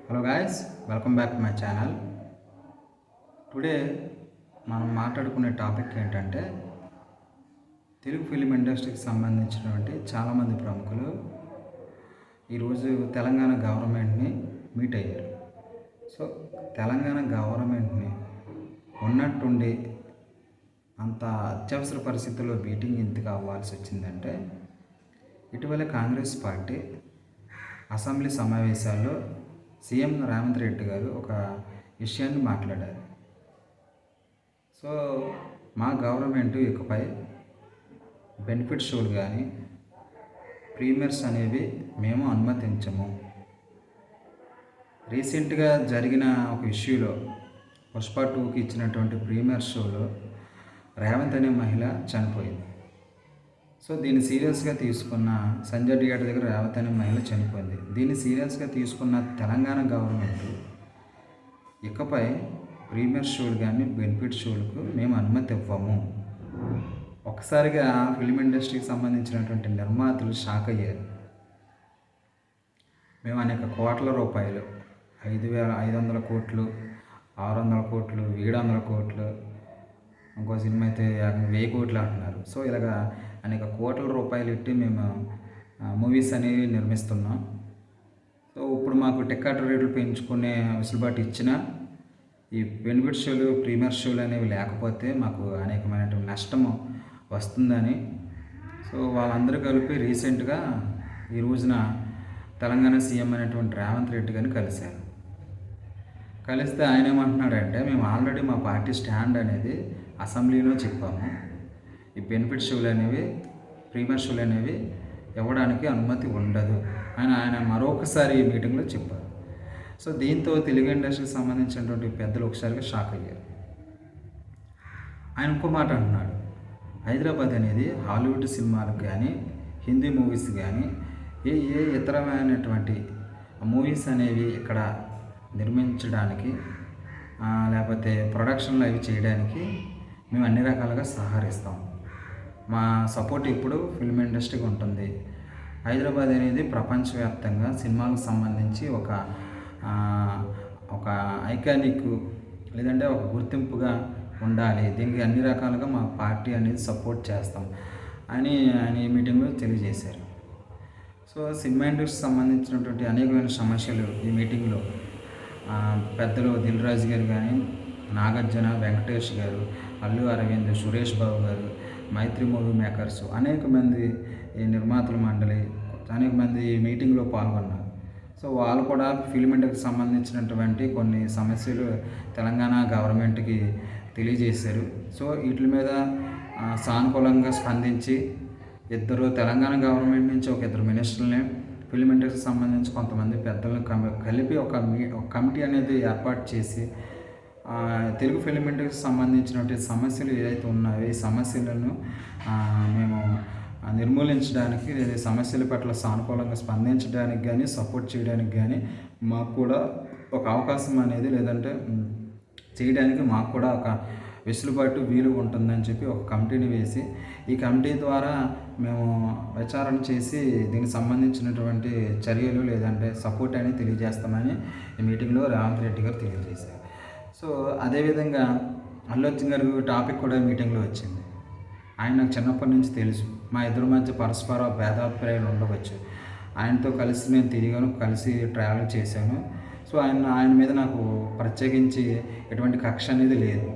Hello guys, welcome back to my channel. Today మనం మాట్లాడుకునే topic ఏంటంటే తెలుగు ఫిలిం ఇండస్ట్రీకి సంబంధించినటువంటి చాలామంది ప్రముఖులు ఈరోజు తెలంగాణ గవర్నమెంట్ని మీట్ అయ్యారు. సో తెలంగాణ గవర్నమెంట్ని ఉన్నట్టుండి అంత అత్యవసర పరిస్థితుల్లో మీటింగ్ ఎందుకు అవ్వాల్సి వచ్చిందంటే, ఇటీవల కాంగ్రెస్ పార్టీ అసెంబ్లీ సమావేశాల్లో సీఎం రేవంత్ రెడ్డి గారు ఒక విషయాన్ని మాట్లాడారు. సో మా గవర్నమెంట్ ఇకపై బెనిఫిట్ షోలు కానీ ప్రీమియర్స్ అనేవి మేము అనుమతించము. రీసెంట్గా జరిగిన ఒక ఇష్యూలో పుష్ప 2కి ఇచ్చినటువంటి ప్రీమియర్ షోలో రేవంత్ అనే మహిళ చనిపోయింది. సో దీన్ని సీరియస్గా తీసుకున్న సంజయ్ థియేటర్ దగ్గర రేవంత్ అనే మహిళ చనిపోయింది. దీన్ని సీరియస్గా తీసుకున్న తెలంగాణ గవర్నమెంట్ ఇకపై ప్రీమియర్ షోలు కానీ బెనిఫిట్ షోలకు మేము అనుమతి ఇవ్వము. ఒకసారిగా ఫిలిం ఇండస్ట్రీకి సంబంధించినటువంటి నిర్మాతలు షాక్ అయ్యారు. మేము అనేక కోట్ల రూపాయలు 5,500 కోట్లు, 600 కోట్లు, 700 కోట్లు, ఇంకో సినిమా అయితే 1000 కోట్లు అంటున్నారు. సో ఇలాగా అనేక కోట్ల రూపాయలు ఇట్టి మేము మూవీస్ అనేవి నిర్మిస్తున్నాం. సో ఇప్పుడు మాకు టికెట్ రేట్లు పెంచుకునే వెసులుబాటు ఇచ్చినా ఈ బెనిఫిట్ షోలు ప్రీమియర్ షోలు అనేవి లేకపోతే మాకు అనేకమైనటువంటి నష్టము వస్తుందని సో వాళ్ళందరూ కలిపి రీసెంట్గా ఈ రోజున తెలంగాణ సీఎం అనేటువంటి రేవంత్ రెడ్డి గారిని కలిశారు. కలిస్తే ఆయన ఏమంటున్నాడంటే, మేము ఆల్రెడీ మా పార్టీ స్టాండ్ అనేది అసెంబ్లీలో చెప్పాము. ఈ బెనిఫిట్ షోలు అనేవి ప్రీమియర్ షోలు అనేవి ఇవ్వడానికి అనుమతి ఉండదు అని ఆయన మరొకసారి ఈ మీటింగ్లో చెప్పారు. సో దీంతో తెలుగు ఇండస్ట్రీకి సంబంధించినటువంటి పెద్దలు ఒకసారిగా షాక్ అయ్యారు. ఆయన ఇంకో మాట అంటున్నాడు, హైదరాబాద్ అనేది హాలీవుడ్ సినిమాలకు కానీ హిందీ మూవీస్ కానీ ఏ ఇతరమైనటువంటి మూవీస్ అనేవి ఇక్కడ నిర్మించడానికి లేకపోతే ప్రొడక్షన్లు అవి చేయడానికి మేము అన్ని రకాలుగా సహకరిస్తాం. మా సపోర్ట్ ఇప్పుడు ఫిల్మ్ ఇండస్ట్రీకి ఉంటుంది. హైదరాబాద్ అనేది ప్రపంచవ్యాప్తంగా సినిమాలకు సంబంధించి ఒక ఐకానిక్ లేదంటే ఒక గుర్తింపుగా ఉండాలి. దీనికి అన్ని రకాలుగా మా పార్టీ అనేది సపోర్ట్ చేస్తాం అని ఆయన ఈ మీటింగ్లో తెలియజేశారు. సో సినిమా ఇండస్ట్రీకి సంబంధించినటువంటి అనేకమైన సమస్యలు ఈ మీటింగ్లో పెద్దలు దిల్ రాజు గారు కానీ, నాగార్జున, వెంకటేష్ గారు, అల్లు అరవింద్, సురేష్ బాబు గారు, మైత్రి మూవీ మేకర్స్, అనేక మంది ఈ నిర్మాతల మండలి అనేక మంది ఈ మీటింగ్లో పాల్గొన్నారు. సో వాళ్ళు కూడా ఫిల్మ్ ఇండస్ట్రీకి సంబంధించినటువంటి కొన్ని సమస్యలు తెలంగాణ గవర్నమెంట్కి తెలియజేశారు. సో వీటి మీద సానుకూలంగా స్పందించి ఇద్దరు తెలంగాణ గవర్నమెంట్ నుంచి ఒక ఇద్దరు మినిస్టర్ని ఫిల్మ్ ఇండస్ట్రీకి సంబంధించి కొంతమంది పెద్దలను కలిపి ఒక కమిటీ అనేది ఏర్పాటు చేసి తెలుగు ఫిల్మ్ ఇండస్ట్రీకి సంబంధించినటువంటి సమస్యలు ఏవైతే ఉన్నాయో ఈ సమస్యలను మేము నిర్మూలించడానికి లేదా సమస్యల పట్ల సానుకూలంగా స్పందించడానికి కానీ సపోర్ట్ చేయడానికి కానీ మాకు కూడా ఒక అవకాశం అనేది లేదంటే చేయడానికి మాకు కూడా ఒక వెసులుబాటు వీలు ఉంటుందని చెప్పి ఒక కమిటీని వేసి ఈ కమిటీ ద్వారా మేము విచారణ చేసి దీనికి సంబంధించినటువంటి చర్యలు లేదంటే సపోర్ట్ అనేది తెలియజేస్తామని ఈ మీటింగ్లో రేవంత్ రెడ్డి గారు తెలియజేశారు. సో అదేవిధంగా అల్లు అర్జున్ గారి టాపిక్ కూడా మీటింగ్లో వచ్చింది. ఆయన నాకు చిన్నప్పటి నుంచి తెలుసు. మా ఇద్దరి మధ్య పరస్పర భేదాభిప్రాయాలు ఉండవచ్చు. ఆయనతో కలిసి నేను తిరిగాను, కలిసి ట్రావెల్ చేశాను. సో ఆయన మీద నాకు ప్రత్యేకించి ఎటువంటి కక్ష అనేది లేదు.